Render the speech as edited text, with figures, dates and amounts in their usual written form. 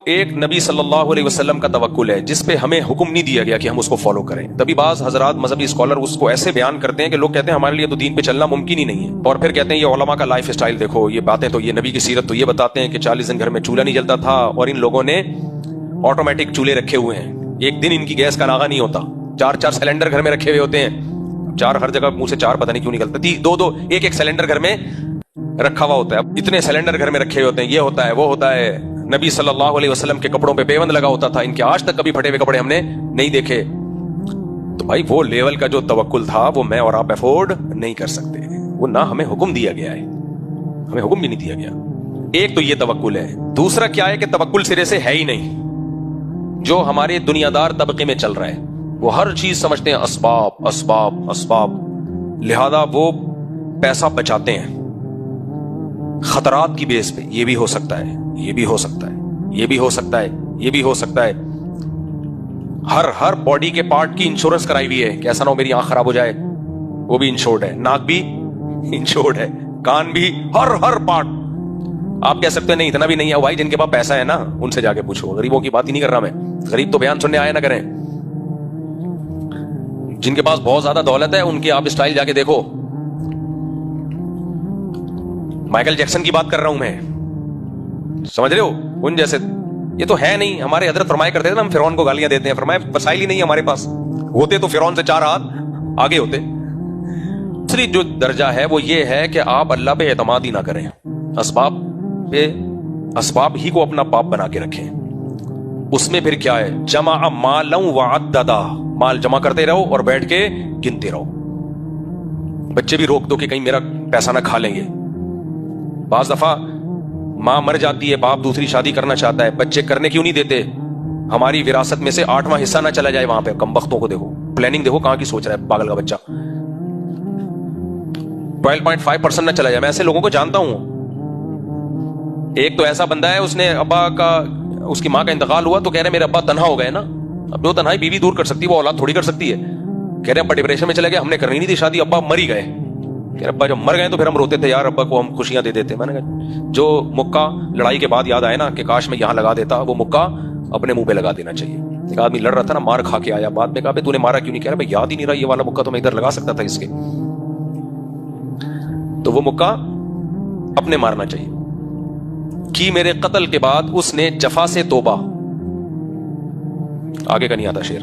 ایک نبی صلی اللہ علیہ وسلم کا توکل ہے جس پہ ہمیں حکم نہیں دیا گیا کہ ہم اس کو فالو کریں. تبھی بعض حضرات مذہبی اسکالر اس کو ایسے بیان کرتے ہیں کہ لوگ کہتے ہیں ہمارے لیے تو دین پہ چلنا ممکن ہی نہیں ہے, اور پھر کہتے ہیں یہ علماء کا لائف سٹائل دیکھو, یہ باتیں تو یہ نبی کی سیرت تو یہ بتاتے ہیں کہ 40 دن گھر میں چولہا نہیں جلتا تھا اور ان لوگوں نے آٹومیٹک چولہے رکھے ہوئے ہیں, ایک دن ان کی گیس کا ناغہ نہیں ہوتا, 4 سلنڈر گھر میں رکھے ہوئے ہوتے ہیں, 4 ہر جگہ منہ سے 4 پتہ نہیں کیوں نکلتا, 2 ایک سلنڈر گھر میں رکھا ہوا ہوتا ہے. اتنے سلنڈر گھر میں رکھے ہوتے ہیں, یہ ہوتا ہے وہ ہوتا ہے. نبی صلی اللہ علیہ وسلم کے کپڑوں پہ پیوند لگا ہوتا تھا, ان کے آج تک کبھی پھٹے ہوئے کپڑے ہم نے نہیں دیکھے. تو بھائی وہ لیول کا جو توکل تھا وہ میں اور آپ افورڈ نہیں کر سکتے, وہ نہ ہمیں حکم دیا گیا ہے, ہمیں حکم بھی نہیں دیا گیا. ایک تو یہ توکل ہے. دوسرا کیا ہے کہ توکل سرے سے ہے ہی نہیں. جو ہمارے دنیا دار طبقے میں چل رہا ہے وہ ہر چیز سمجھتے ہیں اسباب اسباب اسباب, لہذا وہ پیسہ بچاتے ہیں خطرات کی بیس پہ. یہ بھی ہو سکتا ہے, یہ بھی ہو سکتا ہے, یہ بھی ہو سکتا ہے, یہ بھی ہو سکتا ہے. ہر باڈی کے پارٹ کی انشورنس کرائی ہوئی ہے کہ ایسا نہ ہو میری آنکھ خراب ہو جائے, وہ بھی انشورڈ ہے. ناک بھی انشورڈ ہے, کان بھی, ہر پارٹ. آپ کہہ سکتے ہیں نہیں اتنا بھی نہیں ہے بھائی, جن کے پاس پیسہ ہے نا ان سے جا کے پوچھو. غریبوں کی بات ہی نہیں کر رہا میں, غریب تو بیان سننے آئے نہ کریں. جن کے پاس بہت زیادہ دولت ہے ان کی آپ اسٹائل جا کے دیکھو. مائیکل جیکسن کی بات کر رہا ہوں میں, سمجھ رہے ہو, ان جیسے. یہ تو ہے نہیں. ہمارے حضرت فرمایا کرتے تھے نا, ہم فرعون کو گالیاں دیتے ہیں, فرمایا وسائل ہی نہیں ہے ہمارے پاس, ہوتے تو فرعون سے 4 ہاتھ آگے ہوتے. دوسری جو درجہ ہے وہ یہ ہے کہ آپ اللہ پہ اعتماد ہی نہ کریں, اسباب ہی کو اپنا باپ بنا کے رکھیں. اس میں پھر کیا ہے, جمع مالا وعددا, مال جمع کرتے رہو اور بیٹھ کے گنتے رہو. بچے بھی روک دو کہ کہیں میرا پیسہ نہ کھا لیں گے. بعض دفعہ ماں مر جاتی ہے, باپ دوسری شادی کرنا چاہتا ہے, بچے کرنے کیوں نہیں دیتے؟ ہماری وراثت میں سے 8واں حصہ نہ چلا جائے وہاں پہ. کم بختوں کو دیکھو, پلاننگ دیکھو کہاں کی سوچ رہا ہے پاگل کا بچہ. 12.5% نہ چلا جائے. میں ایسے لوگوں کو جانتا ہوں. ایک تو ایسا بندہ ہے, اس نے ابا کا, اس کی ماں کا انتقال ہوا تو کہہ رہے میرے ابا تنہا ہو گئے نا. اب جو تنہائی بیوی دور کر سکتی ہے وہ اولاد تھوڑی کر سکتی ہے. کہہ رہے ابا ڈپریشن میں چلے گئے, ہم نے کرنی نہیں تھی شادی, ابا مر ہی گئے. کہ ابا جب مر گئے تو پھر ہم روتے تھے یار ابا کو ہم خوشیاں دے دیتے. میں نے کہا جو مکہ لڑائی کے بعد یاد آئے نا کہ کاش میں یہاں لگا دیتا, وہ مکہ اپنے منہ پہ لگا دینا چاہیے. ایک آدمی لڑ رہا تھا نا, مار کھا کے آیا, بعد میں کہا تو نے مارا کیوں نہیں؟ کہہ رہا بھائی یاد ہی نہیں رہا, یہ والا مکہ تو میں ادھر لگا سکتا تھا اس کے. تو وہ مکہ اپنے مارنا چاہیے. کی میرے قتل کے بعد اس نے جفا سے توبہ, آگے کا نہیں آتا شعر.